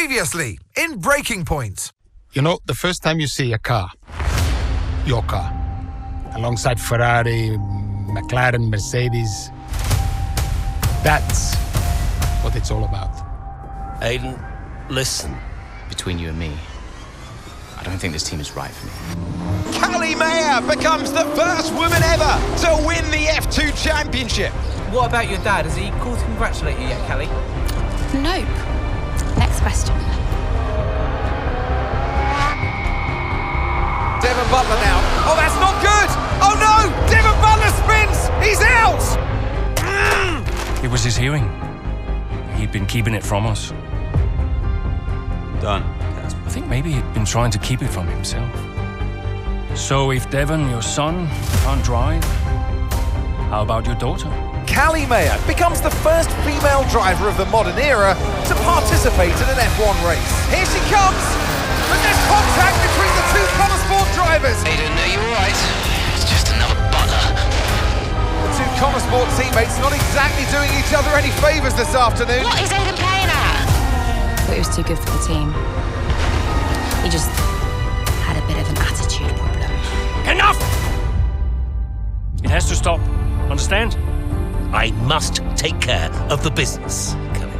Previously, in Breaking Point. You know, the first time you see a car, your car, alongside Ferrari, McLaren, Mercedes, that's what it's all about. Aiden, listen. Between you and me, I don't think this team is right for me. Callie becomes the first woman ever to win the F2 championship. What about your dad? Has he called to congratulate you yet, Callie? Nope. Next question. Devon Butler now. Oh, that's not good. Oh no, Devon Butler spins. He's out. It was his hearing. He'd been keeping it from us. Done. I think maybe he'd been trying to keep it from himself. So if Devon, your son, can't drive, how about your daughter? Callie becomes the first female driver of the modern era to participate in an F1 race. Here she comes. But there's contact between the two Konnersport drivers. Aiden, are you alright? It's just another butler. The two Konnersport teammates not exactly doing each other any favours this afternoon. What is Aiden playing at? I thought he was too good for the team. He just had a bit of an attitude problem. Enough! It has to stop. Understand? I must take care of the business, Callie.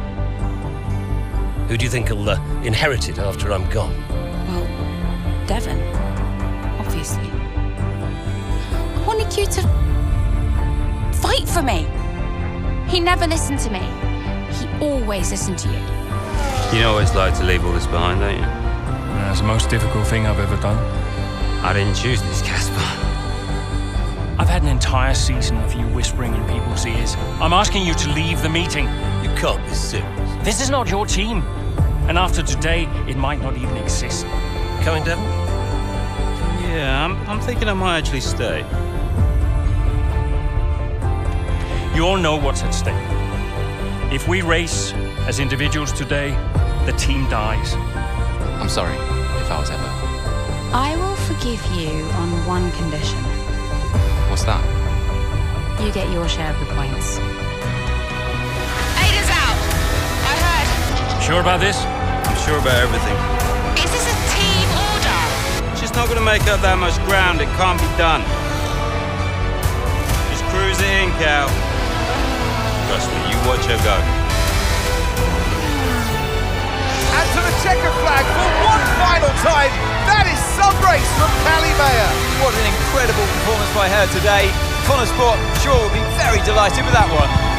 Who do you think will inherit it after I'm gone? Well, Devon, obviously. I wanted you to fight for me. He never listened to me. He always listened to you. You know what it's like to leave all this behind, don't you? That's the most difficult thing I've ever done. I didn't choose this, Casper. I've had an entire season of you whispering in people's ears. I'm asking you to leave the meeting. You can't be serious. This is not your team. And after today, it might not even exist. Coming, Devon? Yeah, I'm thinking I might actually stay. You all know what's at stake. If we race as individuals today, the team dies. I'm sorry if I was ever. I will forgive you on one condition. What's that? You get your share of the points. Aiden's out. I heard. Sure about this? I'm sure about everything. Is this a team order? She's not going to make up that much ground. It can't be done. Just cruise it in, Cal. Trust me, you watch her go. And to the checker flag for one final time. That is some race from Callie. What an incredible performance by her today. Konnersport sure will be very delighted with that one.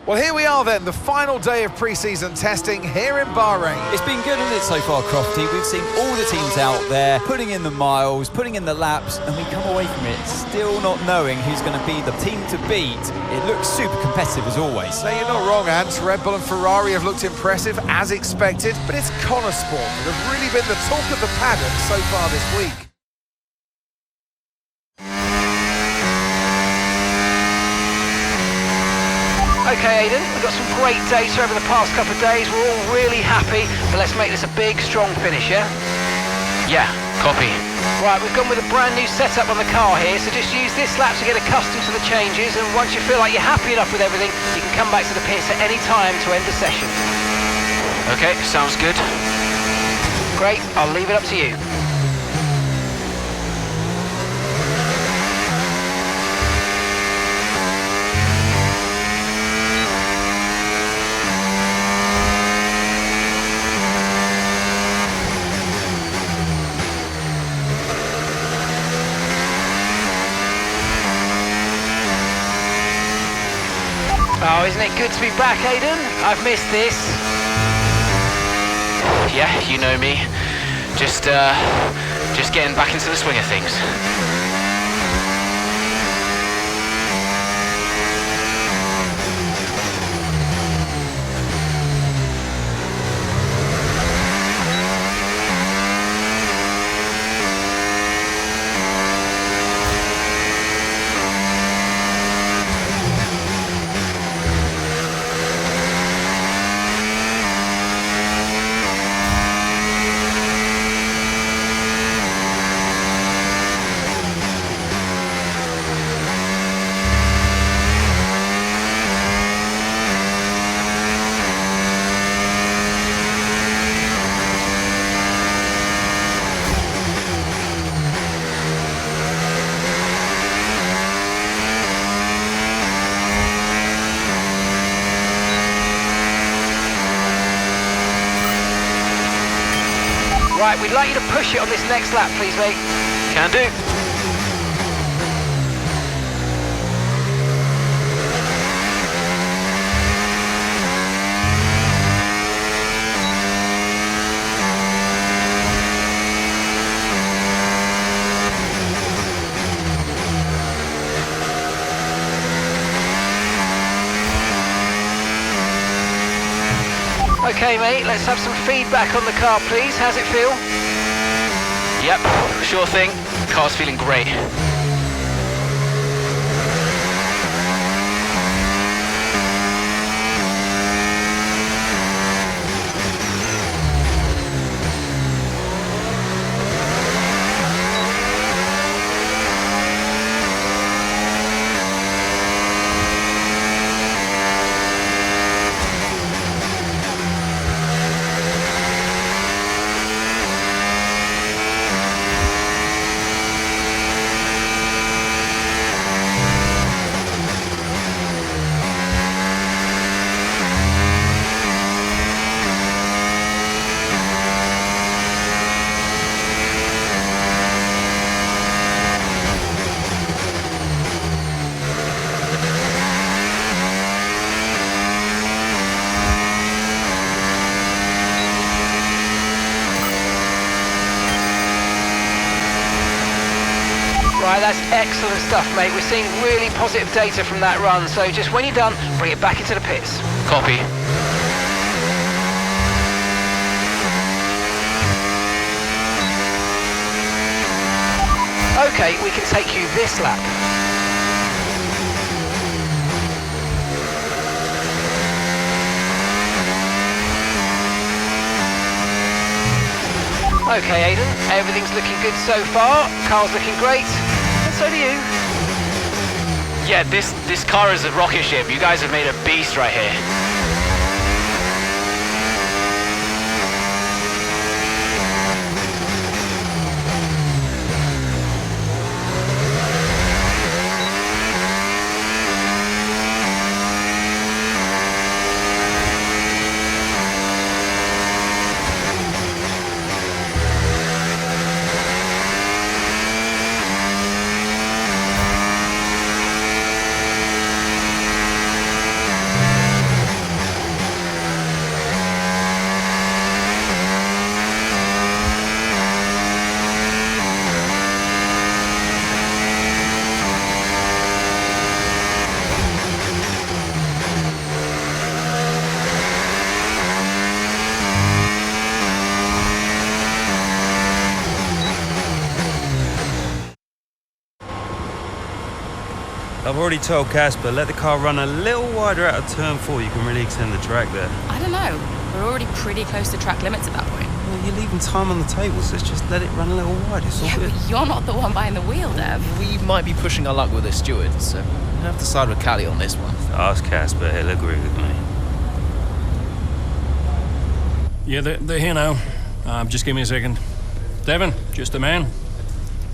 Well, here we are then, the final day of pre-season testing here in Bahrain. It's been good, hasn't it, so far, Crofty? We've seen all the teams out there, putting in the miles, putting in the laps, and we come away from it still not knowing who's going to be the team to beat. It looks super competitive as always. Now, you're not wrong, Ant. Red Bull and Ferrari have looked impressive, as expected, but it's Konnersport that have really been the talk of the paddock so far this week. Okay, Aiden, we've got some great data over the past couple of days. We're all really happy, but let's make this a big, strong finish, yeah? Yeah, copy. Right, we've gone with a brand new setup on the car here, so just use this lap to get accustomed to the changes, and once you feel like you're happy enough with everything, you can come back to the pits at any time to end the session. Okay, sounds good. Great, I'll leave it up to you. it good to be back, Aiden? I've missed this. Yeah, you know me. Just getting back into the swing of things. Right, we'd like you to push it on this next lap, please, mate. Can do. Okay, mate, let's have some feedback on the car, please. How's it feel? Yep, sure thing. Car's feeling great. Right, that's excellent stuff, mate. We're seeing really positive data from that run, so just when you're done, bring it back into the pits. Copy. Okay, we can take you this lap. Okay, Aiden, everything's looking good so far. Car's looking great, and so do you. Yeah, this car is a rocket ship. You guys have made a beast right here. I've already told Casper, let the car run a little wider out of turn 4. You can really extend the track there. I don't know. We're already pretty close to track limits at that point. Well, you're leaving time on the table, so just let it run a little wider. It's all Yeah, good. but you're not the one behind the wheel, Dev. We might be pushing our luck with the steward, so we'll have to side with Callie on this one. Ask Casper, he'll agree with me. Yeah, they're here now. Just give me a second. Devon, just a man.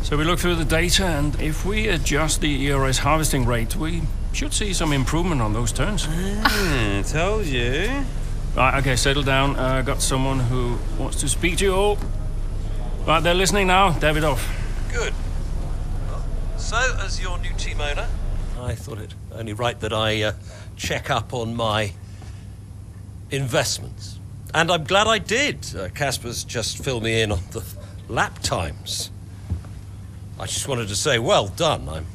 So we look through the data, and if we adjust the ERS harvesting rate, we should see some improvement on those turns. Told you. Right, okay, settle down. Got someone who wants to speak to you all. Right, they're listening now. David off. Good. So, as your new team owner, I thought it only right that I check up on my investments. And I'm glad I did. Casper's just filled me in on the lap times. I just wanted to say, well done. I'm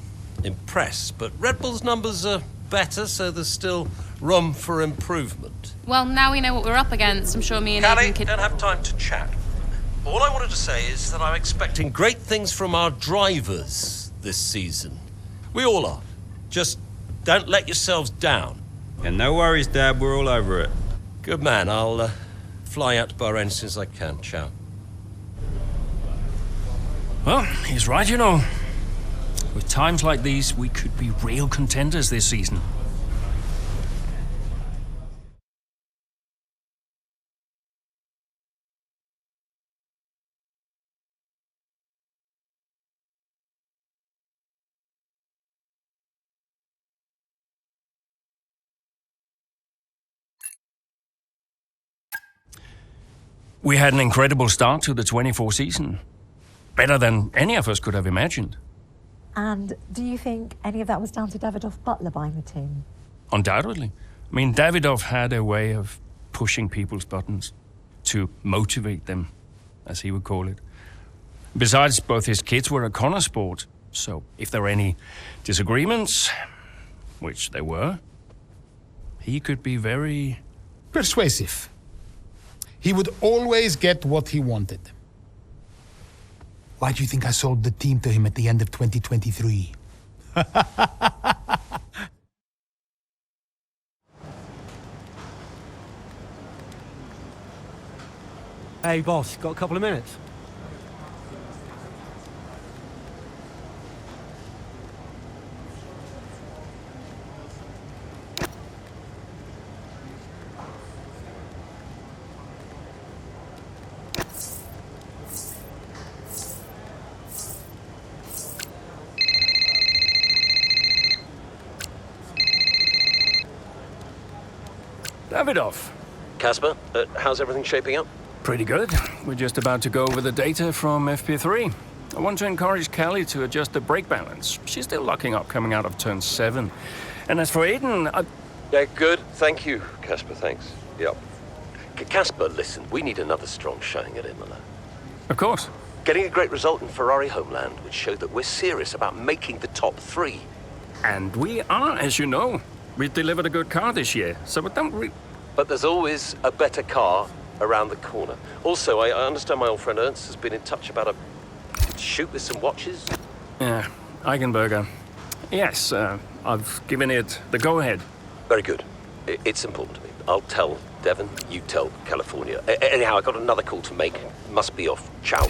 impressed. But Red Bull's numbers are better, so there's still room for improvement. Well, now we know what we're up against. I'm sure me and Callie, Aiden could... don't have time to chat. All I wanted to say is that I'm expecting great things from our drivers this season. We all are. Just don't let yourselves down. And no worries, Dad, we're all over it. Good man. I'll fly out to Bahrain as soon as I can. Ciao. Well, he's right, you know. With times like these, we could be real contenders this season. We had an incredible start to the 24 season. Better than any of us could have imagined. And do you think any of that was down to Davidoff Butler buying the team? Undoubtedly. I mean, Davidoff had a way of pushing people's buttons to motivate them, as he would call it. Besides, both his kids were at Konnersport, so if there were any disagreements, which there were, he could be very... persuasive. He would always get what he wanted. Why do you think I sold the team to him at the end of 2023? Hey, boss, got a couple of minutes? Davidoff. Casper, how's everything shaping up? Pretty good. We're just about to go over the data from FP3. I want to encourage Callie to adjust the brake balance. She's still locking up coming out of turn 7. And as for Aiden, Yeah, good. Thank you, Casper, thanks. Yep. Casper, listen, we need another strong showing at Imola. Of course. Getting a great result in Ferrari homeland would show that we're serious about making the top 3. And we are, as you know. We delivered a good car this year, so we don't But there's always a better car around the corner. Also, I understand my old friend Ernst has been in touch about a shoot with some watches. Yeah, Eigenberger. Yes, I've given it the go-ahead. Very good. It's important to me. I'll tell Devon, you tell California. Anyhow, I got another call to make. Must be off. Ciao.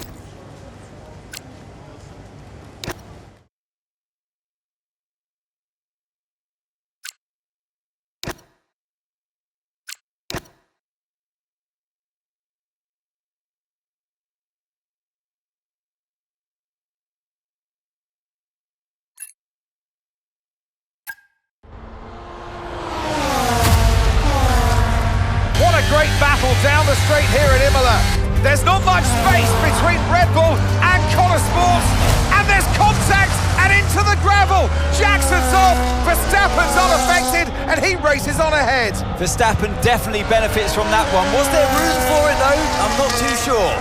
Great battle down the straight here at Imola. There's not much space between Red Bull and Konnersport, and there's contact and into the gravel. Jackson's off, Verstappen's unaffected, and he races on ahead. Verstappen definitely benefits from that one. Was there room for it though? I'm not too sure.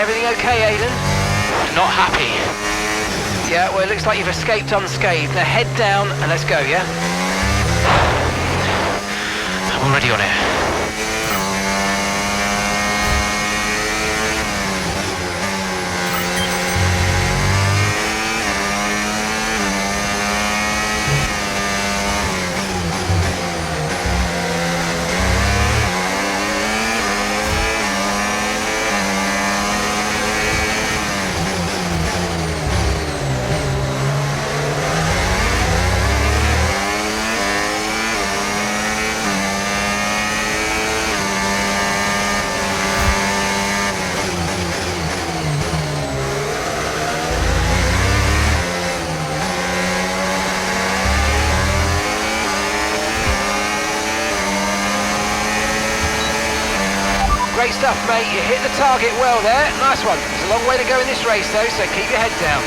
Everything okay, Aiden? Not happy. Yeah, well, it looks like you've escaped unscathed. Now head down and let's go, yeah? I'm already on it. Great stuff, mate. You hit the target well there. Nice one. There's a long way to go in this race, though, so keep your head down.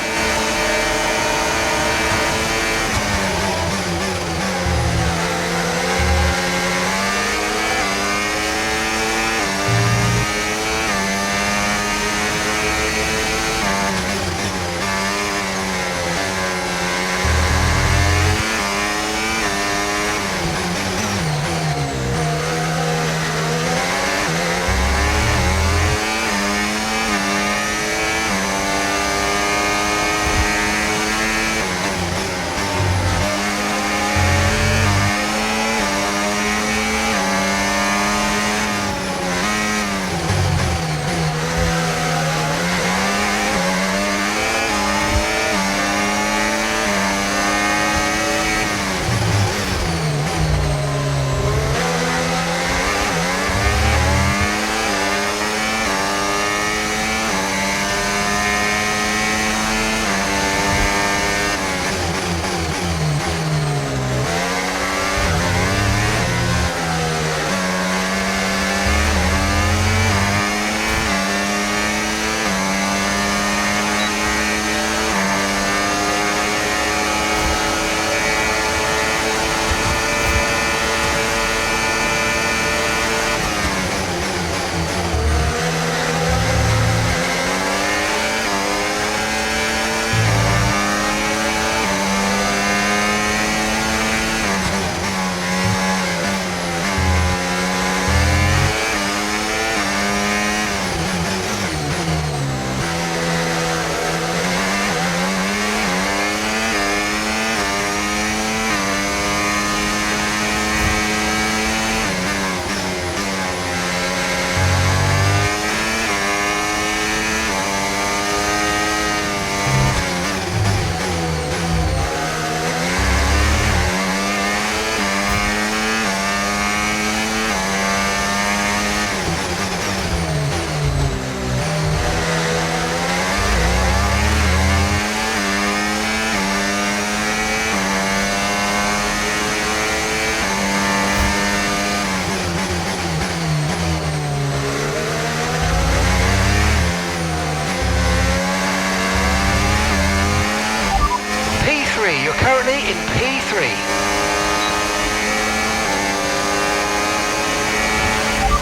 You're currently in P3.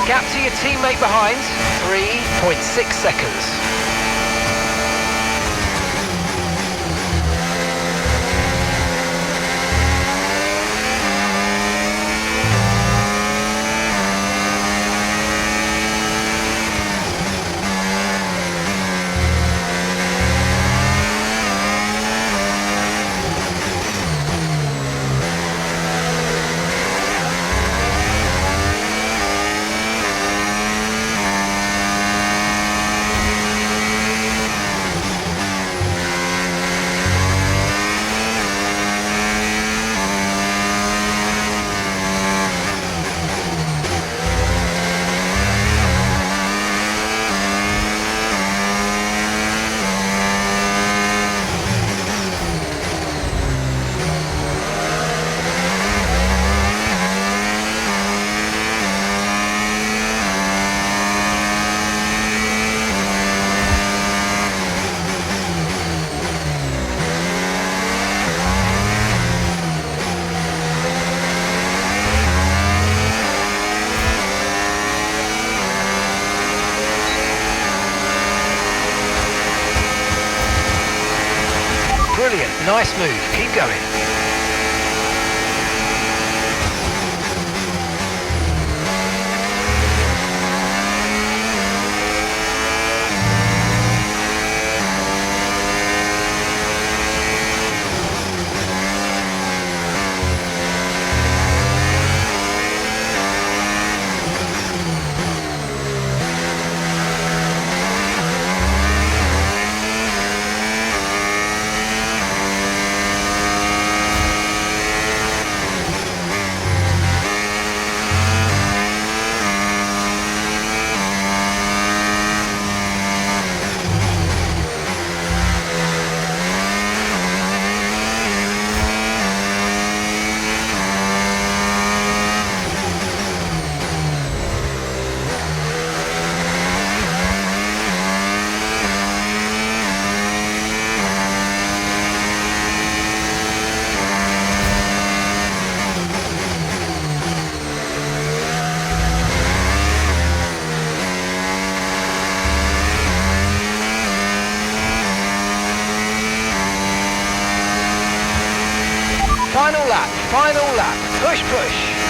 Gap to your teammate behind, 3.6 seconds. Brilliant, nice move, keep going. Final lap, final lap. Push, push.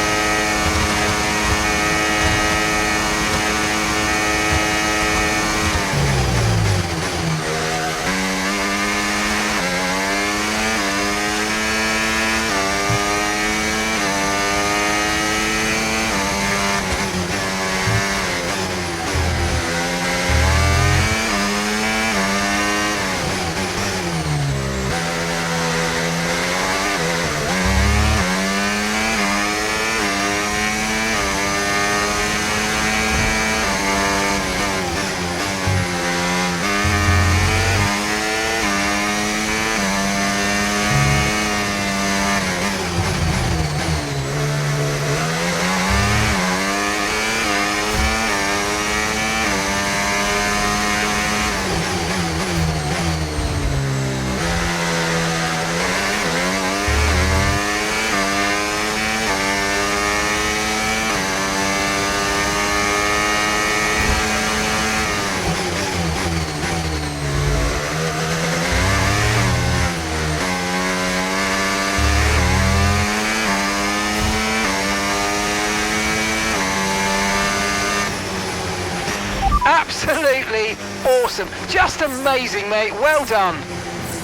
Absolutely awesome. Just amazing, mate. Well done.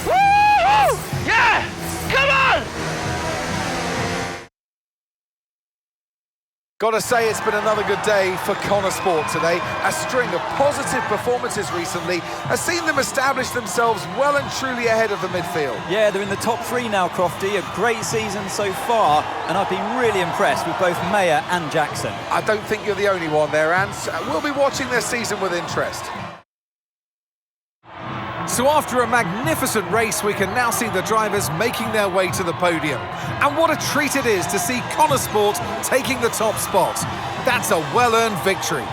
Woo! Yeah! Come on! Gotta say, it's been another good day for Konnersport today. A string of positive performances recently has seen them establish themselves well and truly ahead of the midfield. Yeah, they're in the top 3 now, Crofty. A great season so far, and I've been really impressed with both Mayer and Jackson. I don't think you're the only one there, Ants. We'll be watching their season with interest. So after a magnificent race, we can now see the drivers making their way to the podium. And what a treat it is to see Konnersport taking the top spot. That's a well-earned victory.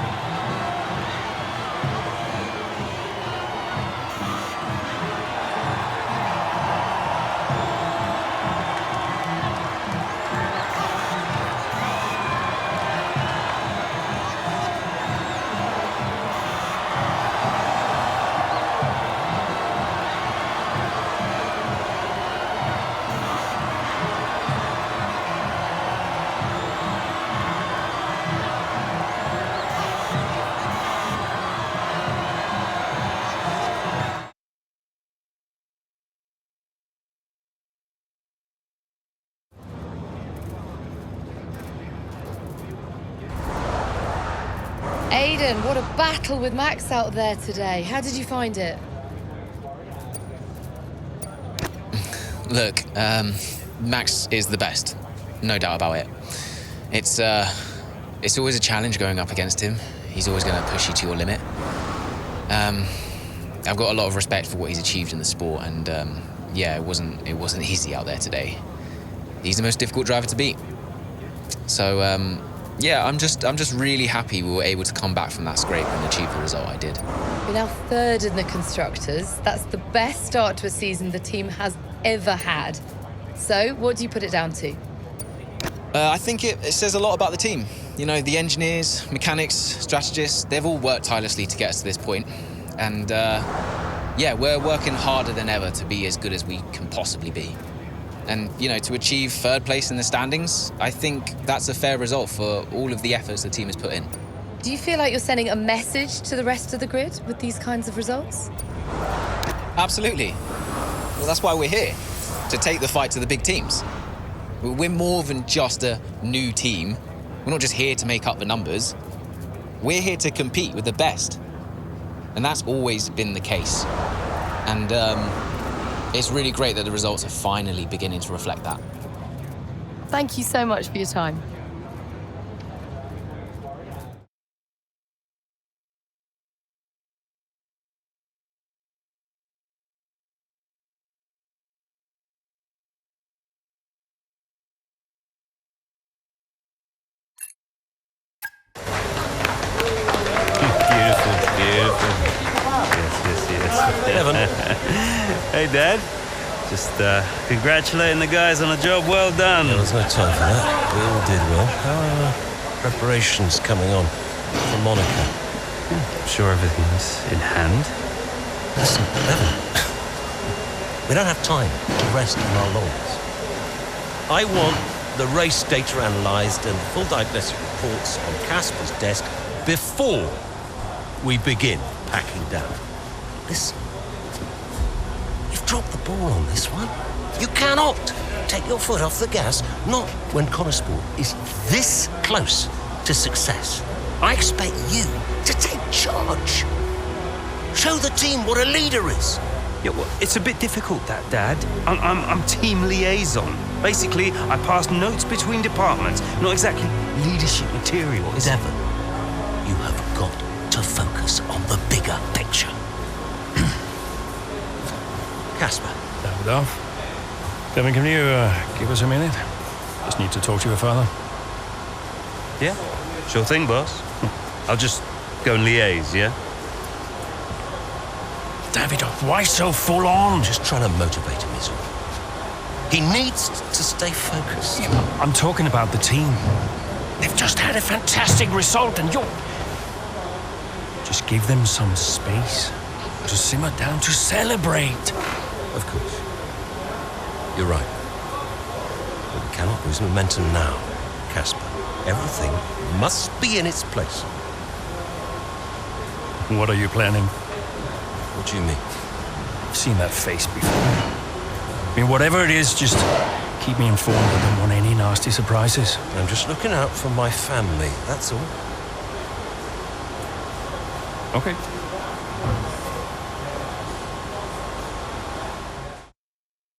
Aiden, what a battle with Max out there today. How did you find it? Look, Max is the best, no doubt about it. It's always a challenge going up against him. He's always going to push you to your limit. I've got a lot of respect for what he's achieved in the sport, and yeah, it wasn't easy out there today. He's the most difficult driver to beat. So yeah, I'm just really happy we were able to come back from that scrape and achieve the result I did. You're now 3rd in the Constructors. That's the best start to a season the team has ever had. So, what do you put it down to? I think it says a lot about the team. You know, the engineers, mechanics, strategists, they've all worked tirelessly to get us to this point. And yeah, we're working harder than ever to be as good as we can possibly be. And, you know, to achieve 3rd place in the standings, I think that's a fair result for all of the efforts the team has put in. Do you feel like you're sending a message to the rest of the grid with these kinds of results? Absolutely. Well, that's why we're here, to take the fight to the big teams. We're more than just a new team. We're not just here to make up the numbers. We're here to compete with the best. And that's always been the case. And it's really great that the results are finally beginning to reflect that. Thank you so much for your time. Hey, Dad. Just congratulating the guys on a job well done. Yeah, there's no time for that. We all did well. How are preparations coming on for Monaco? I'm sure everything's in hand. Listen, Evan, we don't have time to rest on our laurels. I want the race data analysed and full diagnostic reports on Casper's desk before we begin packing down. Listen, you've dropped the ball on this one. You cannot take your foot off the gas, not when Konnersport is this close to success. I expect you to take charge. Show the team what a leader is. Yeah, well, it's a bit difficult, that, Dad. I'm team liaison. Basically, I pass notes between departments, not exactly leadership material. Devon, you have got to focus on the bigger picture. Casper. Davidoff. Devon, can you give us a minute? Just need to talk to your father. Yeah, sure thing, boss. I'll just go and liaise, yeah? Davidoff, why so full on? Just trying to motivate him, is all. He needs to stay focused. Yeah, I'm talking about the team. They've just had a fantastic result and you're... Just give them some space to simmer down, to celebrate. Of course. You're right. But we cannot lose momentum now, Casper. Everything must be in its place. What are you planning? What do you mean? I've seen that face before. I mean, whatever it is, just keep me informed. I don't want any nasty surprises. I'm just looking out for my family, that's all. Okay.